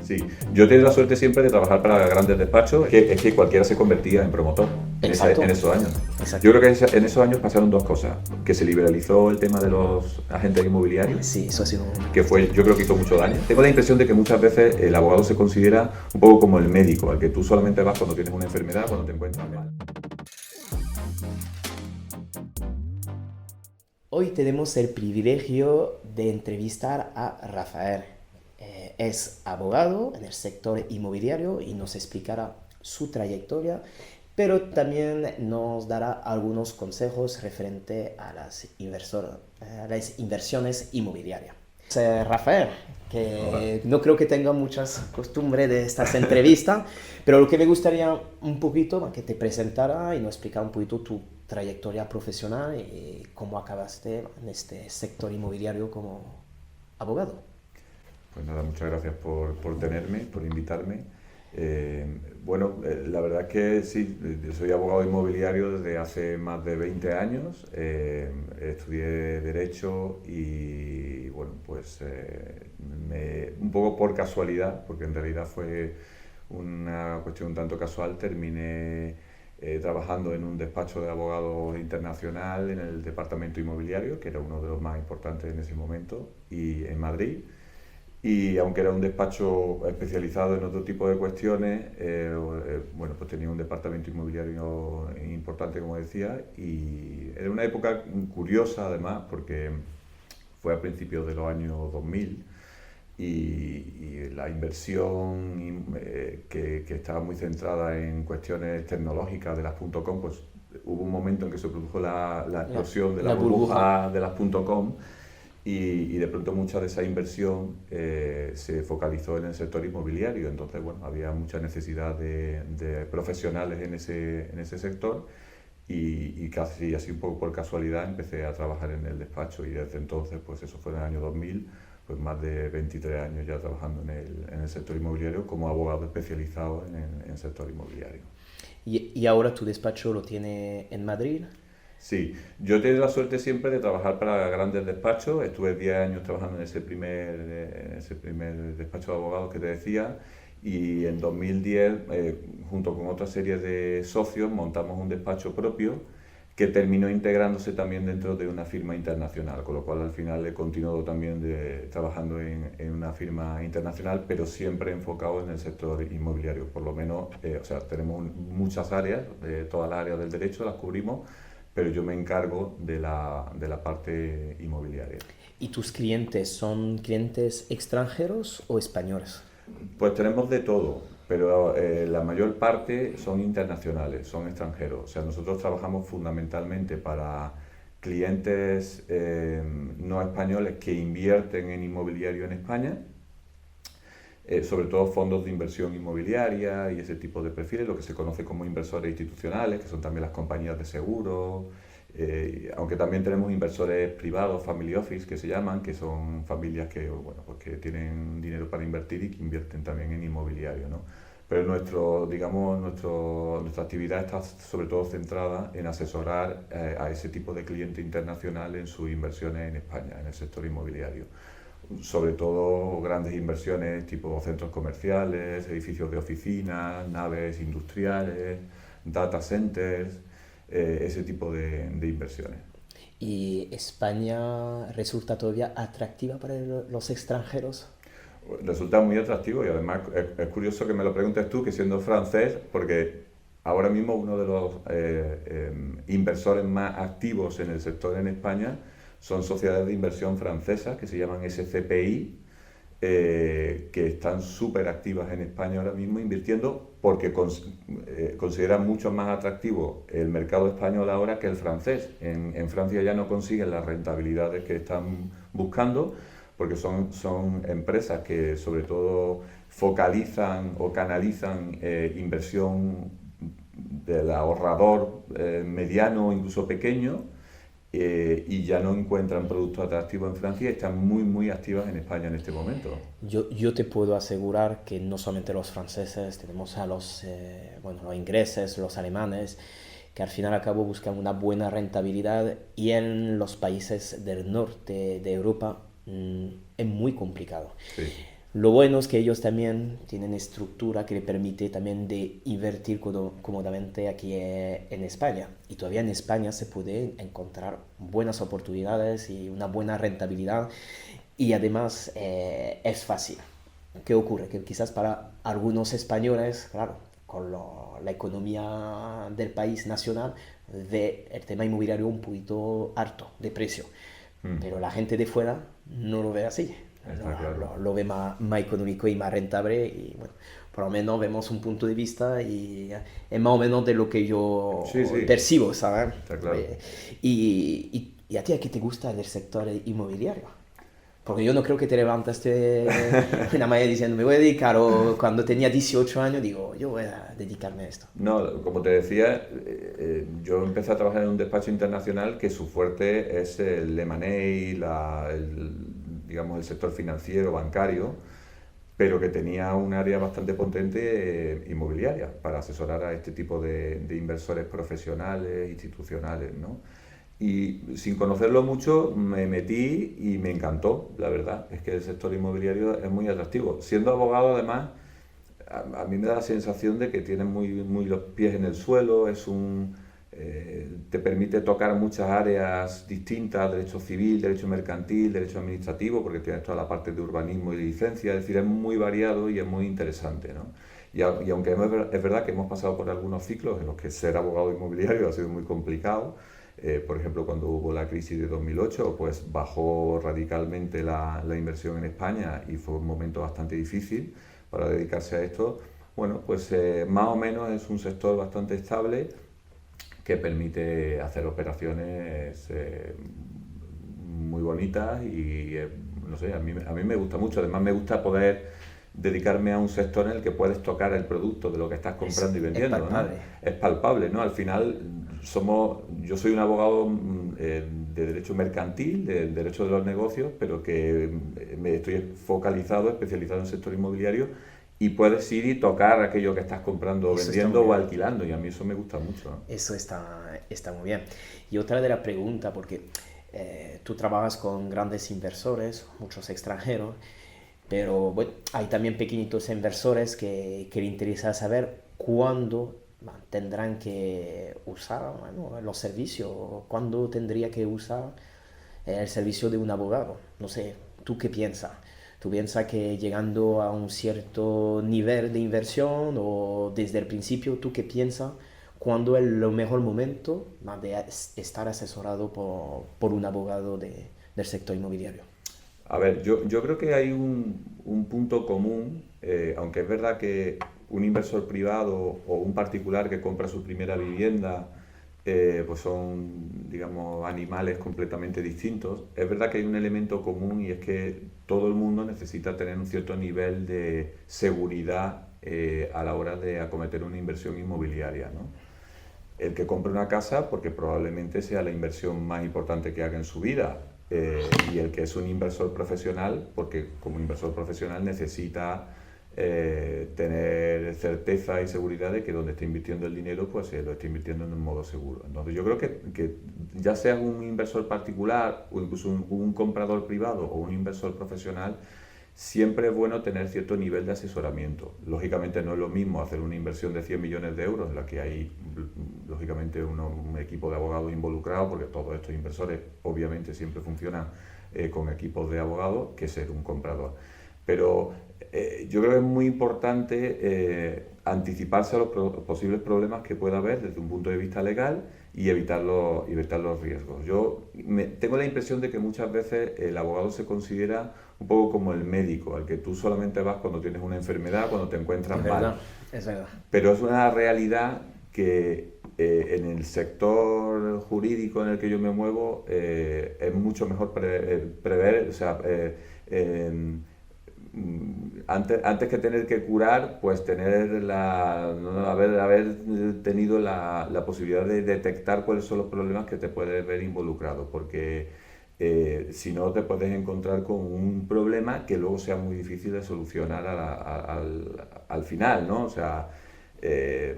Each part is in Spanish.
Sí, yo he tenido la suerte siempre de trabajar para grandes despachos, es que cualquiera se convertía en promotor en esos años. Exacto. Yo creo que en esos años pasaron dos cosas, que se liberalizó el tema de los agentes inmobiliarios, Sí, eso ha sido que fue, yo creo que hizo mucho daño. Tengo la impresión de que muchas veces el abogado se considera un poco como el médico, al que tú solamente vas cuando tienes una enfermedad, cuando te encuentras mal. Hoy tenemos el privilegio de entrevistar a Rafael. Es abogado en el sector inmobiliario y nos explicará su trayectoria, pero también nos dará algunos consejos referente a a las inversiones inmobiliarias. Rafael, Hola. que no creo que tenga muchas costumbres de estas entrevistas, pero lo que me gustaría un poquito que te presentara y nos explicara un poquito tu trayectoria profesional y cómo acabaste en este sector inmobiliario como abogado. Pues nada, muchas gracias por tenerme, por invitarme. Eh, bueno, la verdad es que sí, soy abogado inmobiliario desde hace más de 20 años. Estudié Derecho y, bueno, pues un poco por casualidad, porque en realidad fue una cuestión un tanto casual, terminé trabajando en un despacho de abogados internacional en el departamento inmobiliario, que era uno de los más importantes en ese momento, y en Madrid. Y aunque era un despacho especializado en otro tipo de cuestiones, bueno, pues tenía un departamento inmobiliario importante, como decía, y era una época curiosa además, porque fue a principios de los años 2000 y la inversión que estaba muy centrada en cuestiones tecnológicas de las .com, pues hubo un momento en que se produjo la explosión de la La burbuja. burbuja de las .com y de pronto mucha de esa inversión se focalizó en el sector inmobiliario. Entonces, bueno, había mucha necesidad de profesionales en ese sector y casi así un poco por casualidad empecé a trabajar en el despacho y desde entonces, pues eso fue en el año 2000, pues más de 23 años ya trabajando en el sector inmobiliario como abogado especializado en el sector inmobiliario. Y ahora tu despacho lo tiene en Madrid. Sí, yo he tenido la suerte siempre de trabajar para grandes despachos. Estuve 10 años trabajando en ese primer despacho de abogados que te decía y en 2010, junto con otra serie de socios, montamos un despacho propio que terminó integrándose también dentro de una firma internacional, con lo cual al final he continuado también trabajando en una firma internacional, pero siempre enfocado en el sector inmobiliario. Por lo menos, o sea, tenemos muchas áreas, todas las áreas del derecho las cubrimos, pero yo me encargo de la parte inmobiliaria. ¿Y tus clientes son clientes extranjeros o españoles? Pues tenemos de todo, pero la mayor parte son internacionales, son extranjeros. O sea, nosotros trabajamos fundamentalmente para clientes no españoles que invierten en inmobiliario en España, sobre todo fondos de inversión inmobiliaria y ese tipo de perfiles, lo que se conoce como inversores institucionales, que son también las compañías de seguros, aunque también tenemos inversores privados, family office, que se llaman, que son familias que, bueno, pues que tienen dinero para invertir y que invierten también en inmobiliario, ¿no? Pero nuestra actividad está sobre todo centrada en asesorar a ese tipo de cliente internacional en sus inversiones en España, en el sector inmobiliario. Sobre todo grandes inversiones tipo centros comerciales, edificios de oficinas, naves industriales, data centers, ese tipo de inversiones. ¿Y España resulta todavía atractiva para los extranjeros? Resulta muy atractivo y además es curioso que me lo preguntes tú, que siendo francés, porque ahora mismo uno de los inversores más activos en el sector en España son sociedades de inversión francesas que se llaman SCPI, que están súper activas en España ahora mismo invirtiendo porque consideran mucho más atractivo el mercado español ahora que el francés. En Francia ya no consiguen las rentabilidades que están buscando porque son empresas que sobre todo focalizan o canalizan inversión del ahorrador mediano o incluso pequeño y ya no encuentran productos atractivos en Francia y están muy activas en España en este momento. Yo te puedo asegurar que no solamente los franceses, tenemos a bueno, los ingleses, los alemanes, que al final y al cabo buscan una buena rentabilidad y en los países del norte de Europa es muy complicado. Sí. Lo bueno es que ellos también tienen estructura que le permite también de invertir cómodamente aquí en España. Y todavía en España se puede encontrar buenas oportunidades y una buena rentabilidad. Y además es fácil. ¿Qué ocurre? Que quizás para algunos españoles, claro, con la economía del país nacional, ve el tema inmobiliario un poquito harto de precio. Mm, Pero la gente de fuera no lo ve así. está claro. Lo ve más económico y más rentable. Y bueno, por lo menos vemos un punto de vista y es más o menos de lo que yo Sí, sí, percibo, ¿sabes? está claro. Y a ti, ¿a qué te gusta del sector inmobiliario? Porque yo no creo que te levantaste una mañana diciendo, me voy a dedicar, o cuando tenía 18 años digo, yo voy a dedicarme a esto. No, como te decía, yo empecé a trabajar en un despacho internacional que su fuerte es el M&A, digamos, el sector financiero, bancario, pero que tenía un área bastante potente inmobiliaria para asesorar a este tipo de inversores profesionales, institucionales, ¿no? Y sin conocerlo mucho me metí y me encantó, la verdad. Es que el sector inmobiliario es muy atractivo. Siendo abogado, además, a mí me da la sensación de que tienes muy los pies en el suelo, te permite tocar muchas áreas distintas, derecho civil, derecho mercantil, derecho administrativo, porque tienes toda la parte de urbanismo y licencia, es decir, es muy variado y es muy interesante, ¿no? Y aunque es verdad que hemos pasado por algunos ciclos en los que ser abogado inmobiliario ha sido muy complicado, por ejemplo, cuando hubo la crisis de 2008, pues bajó radicalmente la inversión en España y fue un momento bastante difícil para dedicarse a esto. Bueno, pues más o menos es un sector bastante estable que permite hacer operaciones muy bonitas y no sé, a mí me gusta mucho. Además me gusta poder dedicarme a un sector en el que puedes tocar el producto de lo que estás comprando y Es vendiendo, ¿no? palpable. Es palpable, ¿no? Al final yo soy un abogado de derecho mercantil, del derecho de los negocios, pero que me estoy focalizado, especializado en el sector inmobiliario y puedes ir y tocar aquello que estás comprando o Eso está muy vendiendo o bien. alquilando y a mí eso me gusta mucho, ¿no? Eso está muy bien. Y otra de la pregunta, porque tú trabajas con grandes inversores, muchos extranjeros, pero bueno, hay también pequeñitos inversores que le interesa saber cuándo tendrán que usar, bueno, los servicios, cuándo tendría que usar el servicio de un abogado. No sé, ¿tú qué piensas? ¿Tú piensas que llegando a un cierto nivel de inversión o desde el principio, tú qué piensas cuándo es el mejor momento de estar asesorado por un abogado del sector inmobiliario? A ver, yo creo que hay un punto común, aunque es verdad que un inversor privado o un particular que compra su primera vivienda, pues son, digamos, animales completamente distintos. Es verdad que hay un elemento común y es que todo el mundo necesita tener un cierto nivel de seguridad a la hora de acometer una inversión inmobiliaria, ¿no? El que compre una casa porque probablemente sea la inversión más importante que haga en su vida, y el que es un inversor profesional porque como inversor profesional necesita tener certeza y seguridad de que donde está invirtiendo el dinero pues lo está invirtiendo en un modo seguro. Entonces yo creo que ya sea un inversor particular o incluso un comprador privado o un inversor profesional, siempre es bueno tener cierto nivel de asesoramiento. Lógicamente no es lo mismo hacer una inversión de 100 millones de euros, en la que hay lógicamente un equipo de abogados involucrado, porque todos estos inversores obviamente siempre funcionan con equipos de abogados, que ser un comprador. Pero yo creo que es muy importante anticiparse a los posibles problemas que pueda haber desde un punto de vista legal y evitar los riesgos. Tengo la impresión de que muchas veces el abogado se considera un poco como el médico, al que tú solamente vas cuando tienes una enfermedad, cuando te encuentras Es mal. verdad, es verdad. Pero es una realidad que en el sector jurídico en el que yo me muevo es mucho mejor prever, o sea, antes que tener que curar, pues haber tenido la posibilidad de detectar cuáles son los problemas que te puedes ver involucrado, porque si no te puedes encontrar con un problema que luego sea muy difícil de solucionar al final, ¿no? O sea, eh,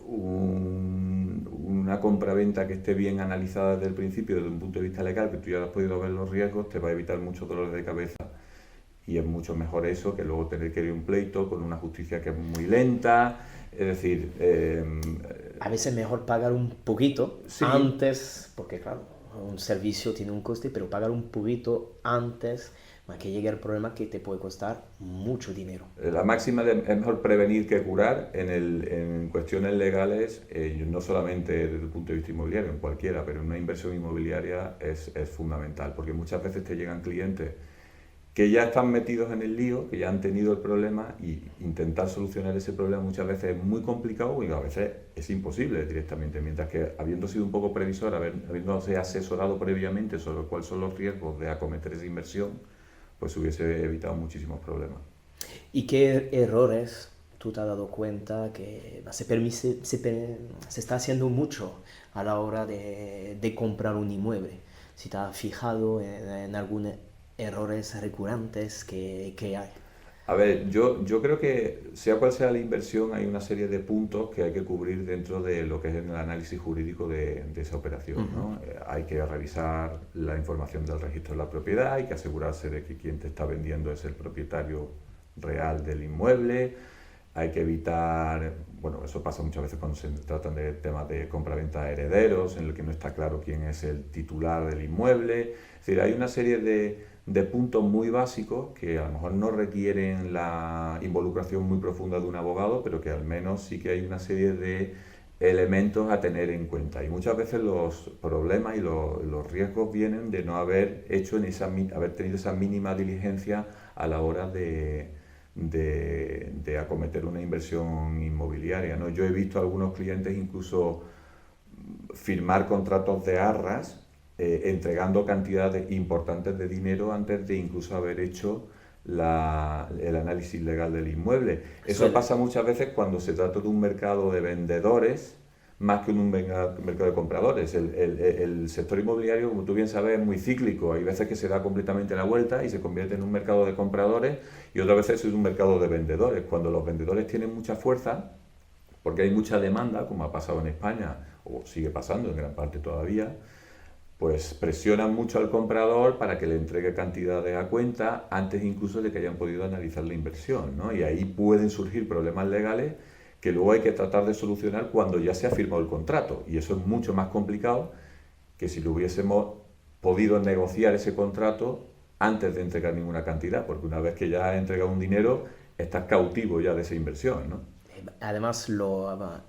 una compraventa que esté bien analizada desde el principio, desde un punto de vista legal, que tú ya has podido ver los riesgos, te va a evitar muchos dolores de cabeza y es mucho mejor eso que luego tener que ir a un pleito con una justicia que es muy lenta. Es decir, A veces mejor pagar un poquito sí. antes, porque claro, un servicio tiene un coste, pero pagar un poquito antes para que llegue el problema que te puede costar mucho dinero. La máxima es mejor prevenir que curar en cuestiones legales, no solamente desde el punto de vista inmobiliario, en cualquiera, pero en una inversión inmobiliaria es fundamental, porque muchas veces te llegan clientes que ya están metidos en el lío, que ya han tenido el problema, y intentar solucionar ese problema muchas veces es muy complicado y a veces es imposible directamente, mientras que habiendo sido un poco previsor, habiéndose asesorado previamente sobre cuáles son los riesgos de acometer esa inversión, pues hubiese evitado muchísimos problemas. ¿Y qué errores tú te has dado cuenta que se está haciendo mucho a la hora de comprar un inmueble? Si te has fijado en algunos errores recurrentes que hay. A ver, yo creo que sea cual sea la inversión, hay una serie de puntos que hay que cubrir dentro de lo que es el análisis jurídico de esa operación, Ujú. ¿no? Hay que revisar la información del registro de la propiedad, hay que asegurarse de que quien te está vendiendo es el propietario real del inmueble, hay que evitar, bueno, eso pasa muchas veces cuando se tratan de temas de compraventa de herederos, en el que no está claro quién es el titular del inmueble. Es decir, hay una serie de puntos muy básicos que a lo mejor no requieren la involucración muy profunda de un abogado, pero que al menos sí que hay una serie de elementos a tener en cuenta. Y muchas veces los problemas y los riesgos vienen de no haber hecho haber tenido esa mínima diligencia a la hora de acometer una inversión inmobiliaria, ¿no? Yo he visto a algunos clientes incluso firmar contratos de arras, entregando cantidades importantes de dinero antes de incluso haber hecho el análisis legal del inmueble. Eso Suele, pasa muchas veces cuando se trata de un mercado de vendedores más que un mercado de compradores. El sector inmobiliario, como tú bien sabes, es muy cíclico. Hay veces que se da completamente la vuelta y se convierte en un mercado de compradores, y otras veces es un mercado de vendedores. Cuando los vendedores tienen mucha fuerza, porque hay mucha demanda, como ha pasado en España, o sigue pasando en gran parte todavía, pues presionan mucho al comprador para que le entregue cantidades a cuenta antes incluso de que hayan podido analizar la inversión, ¿no? Y ahí pueden surgir problemas legales que luego hay que tratar de solucionar cuando ya se ha firmado el contrato. Y eso es mucho más complicado que si lo hubiésemos podido negociar ese contrato antes de entregar ninguna cantidad, porque una vez que ya has entregado un dinero, estás cautivo ya de esa inversión, ¿no? además,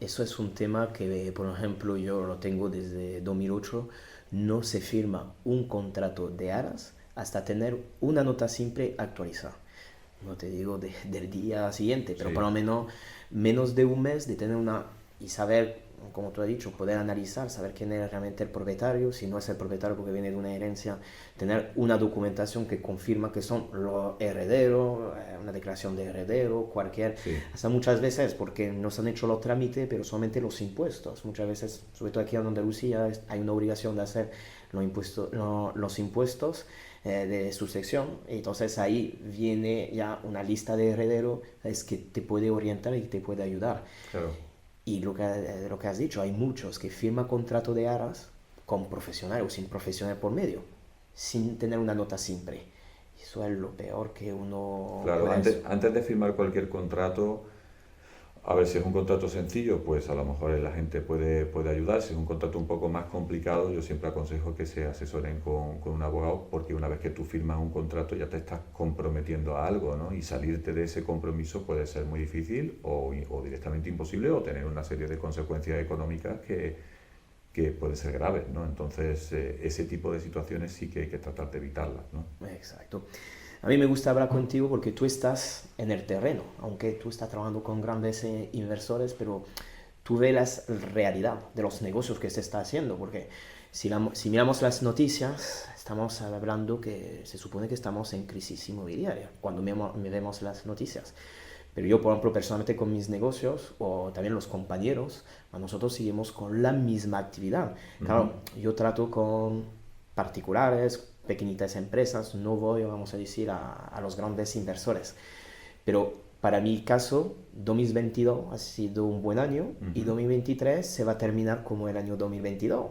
eso es un tema que, por ejemplo, yo lo tengo desde 2008. No se firma un contrato de aras hasta tener una nota simple actualizada. No te digo del día siguiente, pero por lo Sí, menos de un mes de tener una y saber, como tú has dicho, poder analizar, saber quién es realmente el propietario, si no es el propietario porque viene de una herencia, tener una documentación que confirma que son los herederos, una declaración de heredero, cualquier, sí, hasta muchas veces porque no se han hecho los trámites, pero solamente los impuestos. Muchas veces, sobre todo aquí en Andalucía, hay una obligación de hacer los impuestos de sucesión. Entonces ahí viene ya una lista de herederos es que te puede orientar y te puede ayudar. claro. Y lo que has dicho, hay muchos que firman contrato de aras con profesional o sin profesional por medio, sin tener una nota simple. Eso es lo peor que uno Claro, puede... antes de firmar cualquier contrato, a ver, si es un contrato sencillo, pues a lo mejor la gente puede ayudar. Si es un contrato un poco más complicado, yo siempre aconsejo que se asesoren con un abogado, porque una vez que tú firmas un contrato ya te estás comprometiendo a algo, ¿no? Y salirte de ese compromiso puede ser muy difícil o directamente imposible, o tener una serie de consecuencias económicas que pueden ser graves, ¿no? Entonces, ese tipo de situaciones sí que hay que tratar de evitarlas, ¿no? Exacto. A mí me gusta hablar contigo porque tú estás en el terreno, aunque tú estás trabajando con grandes inversores, pero tú ves la realidad de los negocios que se está haciendo, porque si miramos las noticias, estamos hablando que se supone que estamos en crisis inmobiliaria, cuando vemos las noticias. Pero yo, por ejemplo, personalmente con mis negocios, o también los compañeros, a nosotros seguimos con la misma actividad. Ujú. Claro, yo trato con particulares, pequeñitas empresas, no voy, vamos a decir, a los grandes inversores. Pero para mi caso, 2022 ha sido un buen año y Ujú. 2023 se va a terminar como el año 2022.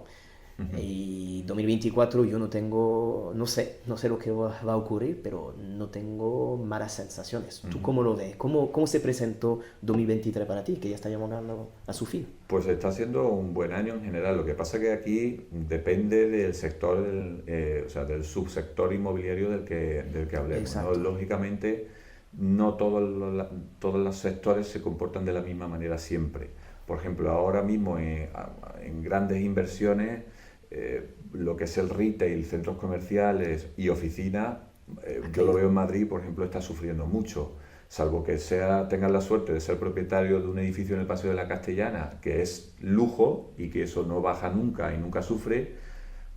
Y 2024 yo no tengo, no sé lo que va a ocurrir, pero no tengo malas sensaciones. ¿Tú cómo lo ves? Cómo se presentó 2023 para ti, que ya está llegando a su fin? Pues está siendo un buen año en general. Lo que pasa que aquí depende del sector, o sea, del subsector inmobiliario del que hablemos, ¿no? Exacto. Lógicamente, no todos los sectores se comportan de la misma manera siempre. Por ejemplo, ahora mismo en grandes inversiones, lo que es el retail, centros comerciales y oficinas, yo lo veo en Madrid, por ejemplo, está sufriendo mucho. Salvo que tengas la suerte de ser propietario de un edificio en el Paseo de la Castellana, que es lujo y que eso no baja nunca y nunca sufre.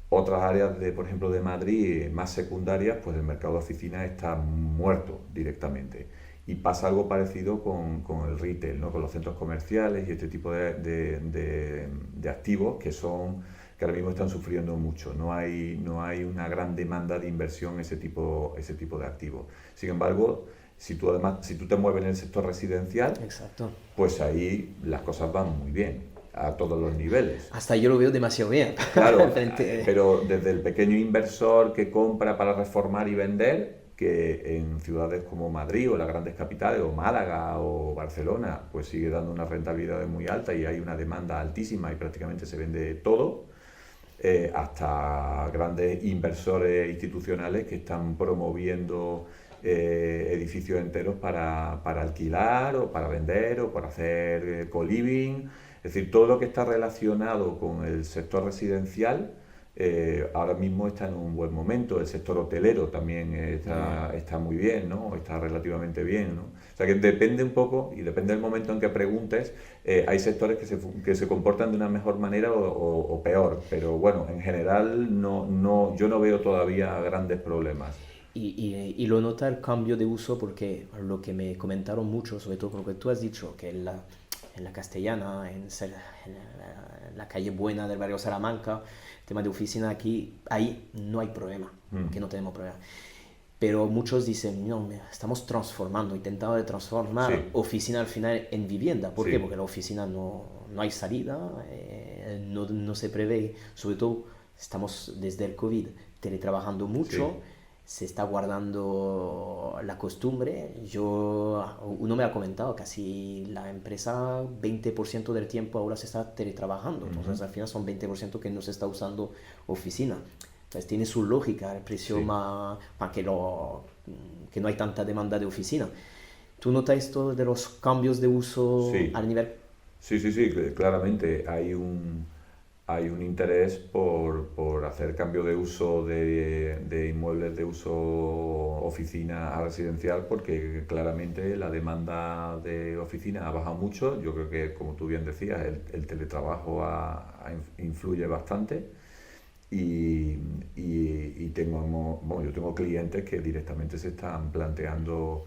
Otras áreas, por ejemplo, de Madrid, más secundarias, pues el mercado de oficinas está muerto directamente. Y pasa algo parecido con el retail, ¿no? Con los centros comerciales y este tipo de activos que ahora mismo están sufriendo mucho. No hay una gran demanda de inversión en ese tipo de activos. Sin embargo, si tú te mueves en el sector residencial, Exacto. pues ahí las cosas van muy bien, a todos los niveles. Hasta yo lo veo demasiado bien. Claro, Frente- pero desde el pequeño inversor que compra para reformar y vender, que en ciudades como Madrid o las grandes capitales, o Málaga o Barcelona, pues sigue dando una rentabilidad muy alta y hay una demanda altísima y prácticamente se vende todo, hasta grandes inversores institucionales que están promoviendo edificios enteros para alquilar o para vender o para hacer co-living. Es decir, todo lo que está relacionado con el sector residencial ahora mismo está en un buen momento. El sector hotelero también está muy bien, ¿no? Está relativamente bien, ¿no? O sea que depende un poco y depende del momento en que preguntes. Hay sectores que se comportan de una mejor manera o peor, pero bueno, en general yo no veo todavía grandes problemas. y lo nota el cambio de uso porque lo que me comentaron mucho, sobre todo con lo que tú has dicho, que en la Castellana, en la calle Buena del barrio Salamanca, tema de oficina aquí, ahí no hay problema, que no tenemos problema. Pero muchos dicen, no, estamos transformando, intentando de transformar Sí, oficina al final en vivienda. ¿Por qué? sí. Porque la oficina no hay salida, no se prevé, sobre todo estamos desde el COVID teletrabajando mucho, Sí, se está guardando la costumbre. Uno me ha comentado, casi la empresa 20% del tiempo ahora se está teletrabajando, entonces al final son 20% que no se está usando oficina. Entonces tiene su lógica, el precio sí, más, para que no hay tanta demanda de oficina. ¿Tú notas esto de los cambios de uso a sí. nivel? Sí, claramente hay un interés por hacer cambio de uso de inmuebles de uso oficina a residencial, porque claramente la demanda de oficina ha bajado mucho. Yo creo que, como tú bien decías, el teletrabajo influye bastante. Bueno, yo tengo clientes que directamente se están planteando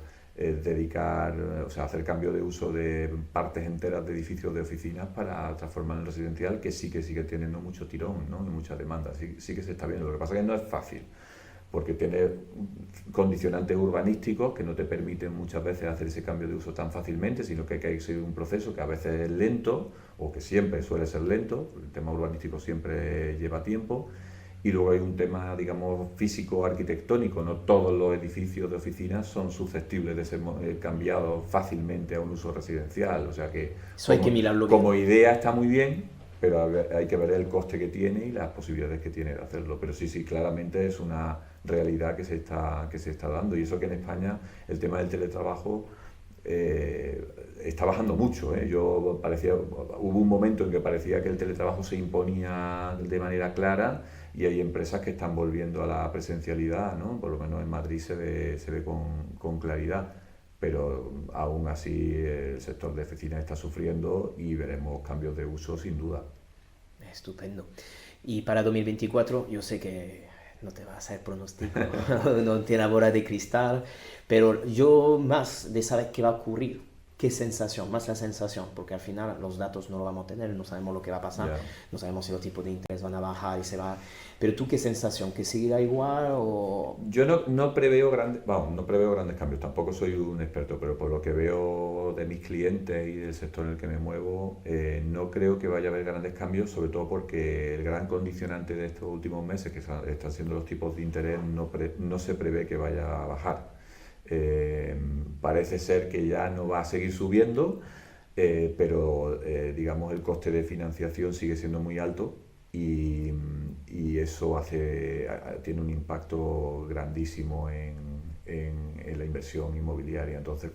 o sea, hacer cambio de uso de partes enteras de edificios de oficinas para transformar en residencial, que sigue teniendo mucho tirón, ¿no? Y mucha demanda, sí que se está viendo. Lo que pasa es que no es fácil, porque tiene condicionantes urbanísticos que no te permiten muchas veces hacer ese cambio de uso tan fácilmente, sino que hay que seguir un proceso que a veces es lento, o que siempre suele ser lento. El tema urbanístico siempre lleva tiempo. Y luego hay un tema, digamos, físico arquitectónico. No todos los edificios de oficinas son susceptibles de ser cambiados fácilmente a un uso residencial. O sea que Eso hay que mirarlo bien. como idea está muy bien, pero hay que ver el coste que tiene y las posibilidades que tiene de hacerlo. Pero sí, claramente es una realidad que se está dando. Y eso que en España el tema del teletrabajo está bajando mucho, ¿eh? Hubo un momento en que parecía que el teletrabajo se imponía de manera clara, y hay empresas que están volviendo a la presencialidad, ¿no? Por lo menos en Madrid se ve con claridad, pero aún así el sector de oficinas está sufriendo y veremos cambios de uso sin duda. Estupendo. Y para 2024, yo sé que no te va a hacer pronóstico, no tiene bola de cristal, pero yo más de saber qué va a ocurrir, ¿Qué sensación? Más la sensación, porque al final los datos no lo vamos a tener, no sabemos lo que va a pasar, Ya. no sabemos si los tipos de interés van a bajar y se va... Pero tú, ¿qué sensación? ¿Que seguirá igual o...? Yo no preveo grandes, vamos, no preveo grandes cambios, tampoco soy un experto, pero por lo que veo de mis clientes y del sector en el que me muevo, no creo que vaya a haber grandes cambios, sobre todo porque el gran condicionante de estos últimos meses, que están siendo los tipos de interés, no se prevé que vaya a bajar. Parece ser que ya no va a seguir subiendo, pero digamos el coste de financiación sigue siendo muy alto y eso tiene un impacto grandísimo en la inversión inmobiliaria. Entonces,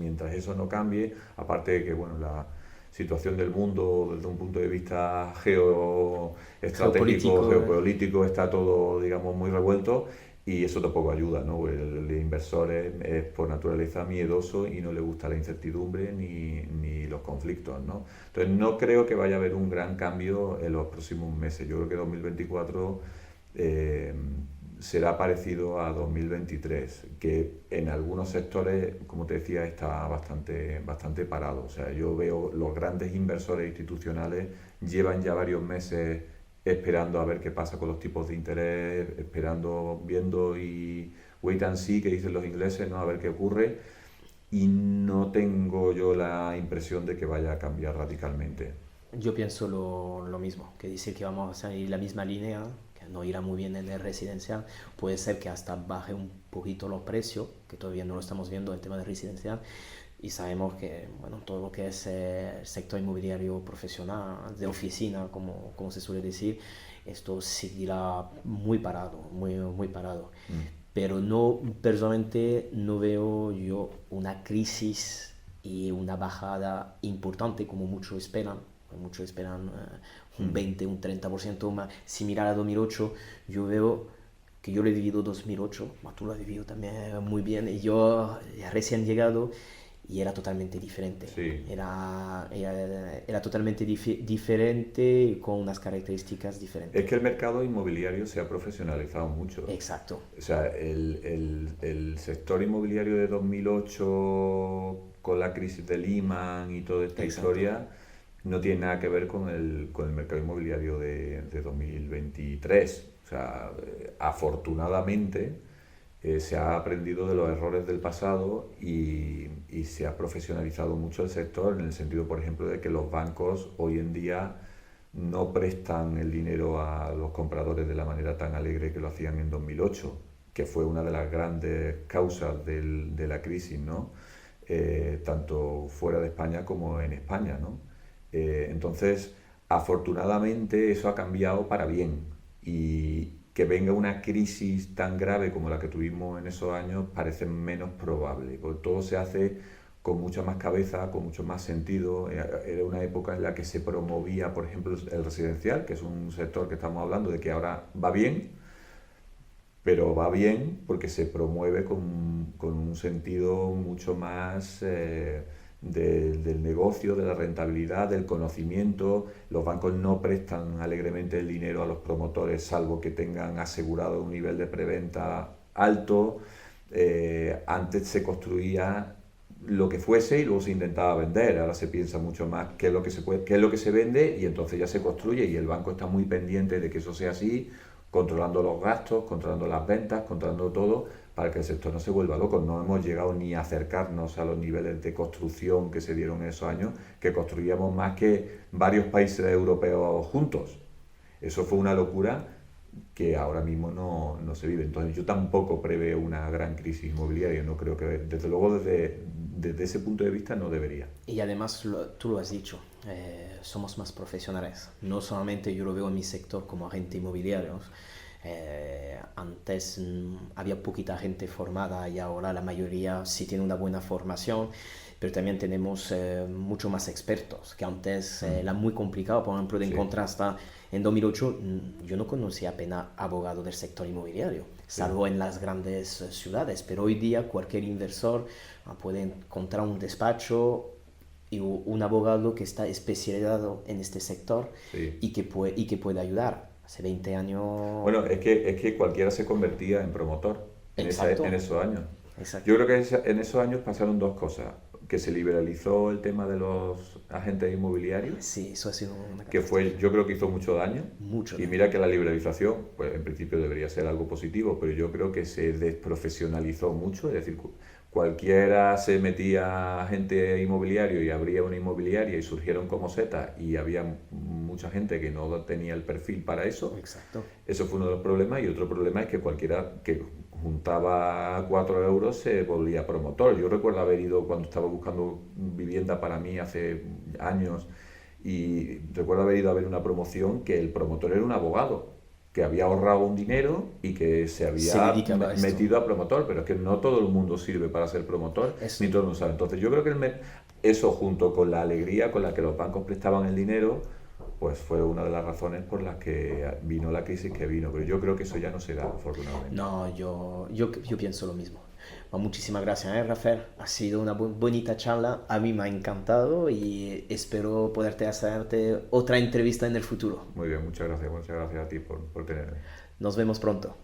mientras eso no cambie, aparte de que bueno, la situación del mundo desde un punto de vista geoestratégico, Geopolítico, geopolítico, está todo, digamos, muy revuelto y eso tampoco ayuda, ¿no? El inversor es por naturaleza miedoso y no le gusta la incertidumbre ni los conflictos, ¿no? Entonces no creo que vaya a haber un gran cambio en los próximos meses. Yo creo que 2024 será parecido a 2023, que en algunos sectores, como te decía, está bastante parado. O sea, yo veo los grandes inversores institucionales llevan ya varios meses esperando a ver qué pasa con los tipos de interés, esperando, viendo y wait and see, que dicen los ingleses, ¿no? A ver qué ocurre. Y no tengo yo la impresión de que vaya a cambiar radicalmente. yo pienso lo mismo, que decir que vamos a seguir la misma línea, que no irá muy bien en el residencial, puede ser que hasta baje un poquito los precios, que todavía no lo estamos viendo el tema de residencial, y sabemos que bueno, todo lo que es el sector inmobiliario profesional, de oficina, como se suele decir, esto seguirá muy parado, muy parado. Mm. Pero no, personalmente no veo yo una crisis y una bajada importante como muchos esperan. Muchos esperan un Mm. 20, un 30% más. Si mirar a 2008, yo veo que yo lo he vivido 2008, tú lo has vivido también muy bien, y yo recién llegado y era totalmente diferente. Sí. Era totalmente diferente y con unas características diferentes. Es que el mercado inmobiliario se ha profesionalizado mucho. Exacto. O sea, el sector inmobiliario de 2008 con la crisis de Lehman y toda esta Exacto. historia no tiene nada que ver con el mercado inmobiliario de 2023. O sea, afortunadamente se ha aprendido de los errores del pasado y se ha profesionalizado mucho el sector en el sentido, por ejemplo, de que los bancos hoy en día no prestan el dinero a los compradores de la manera tan alegre que lo hacían en 2008, que fue una de las grandes causas de la crisis, ¿no? Tanto fuera de España como en España, ¿no? Entonces, afortunadamente eso ha cambiado para bien y que venga una crisis tan grave como la que tuvimos en esos años parece menos probable, porque todo se hace con mucha más cabeza, con mucho más sentido. Era una época en la que se promovía, por ejemplo, el residencial, que es un sector que estamos hablando de que ahora va bien, pero va bien porque se promueve con un sentido mucho más del negocio, de la rentabilidad, del conocimiento. Los bancos no prestan alegremente el dinero a los promotores salvo que tengan asegurado un nivel de preventa alto. Antes se construía lo que fuese y luego se intentaba vender. Ahora se piensa mucho más qué es lo que se puede, qué es lo que se vende y entonces ya se construye y el banco está muy pendiente de que eso sea así, controlando los gastos, controlando las ventas, controlando todo para que el sector no se vuelva loco. No hemos llegado ni a acercarnos a los niveles de construcción que se dieron en esos años, que construíamos más que varios países europeos juntos. Eso fue una locura que ahora mismo no se vive. Entonces yo tampoco preveo una gran crisis inmobiliaria, no creo que, desde luego desde ese punto de vista no debería. Y además, tú lo has dicho, somos más profesionales. No solamente yo lo veo en mi sector como agente inmobiliario. Antes había poquita gente formada y ahora la mayoría sí tiene una buena formación, pero también tenemos mucho más expertos, que antes era muy complicado, por ejemplo, de Sí. encontrar hasta en 2008, yo no conocía apenas abogado del sector inmobiliario, salvo en las grandes ciudades, pero hoy día cualquier inversor puede encontrar un despacho y un abogado que está especializado en este sector Sí. y que puede ayudar. Hace 20 años... Bueno, es que cualquiera se convertía en promotor Exacto. en esos años. Exacto. Yo creo que en esos años pasaron dos cosas. que se liberalizó el tema de los agentes inmobiliarios, Sí, eso ha sido una que fue, yo creo que hizo mucho daño. mucho Y daño. mira que la liberalización, pues en principio debería ser algo positivo, pero yo creo que se desprofesionalizó mucho, es decir, cualquiera se metía agente inmobiliario y abría una inmobiliaria y surgieron como setas y había mucha gente que no tenía el perfil para eso. Exacto. Eso fue uno de los problemas y otro problema es que cualquiera que juntaba 4 euros se volvía promotor. Yo recuerdo haber ido cuando estaba buscando vivienda para mí hace años y recuerdo haber ido a ver una promoción que el promotor era un abogado que había ahorrado un dinero y que se Se había dedicaba a esto. metido a promotor, pero es que no todo el mundo sirve para ser promotor, Eso. ni todo el mundo sabe. Entonces yo creo que eso junto con la alegría con la que los bancos prestaban el dinero, pues fue una de las razones por las que vino la crisis que vino, pero yo creo que eso ya no se da, afortunadamente. No, yo pienso lo mismo. Bueno, muchísimas gracias, Rafael. Ha sido una bonita charla. A mí me ha encantado y espero poderte hacerte otra entrevista en el futuro. Muy bien, muchas gracias a ti por tenerme. Nos vemos pronto.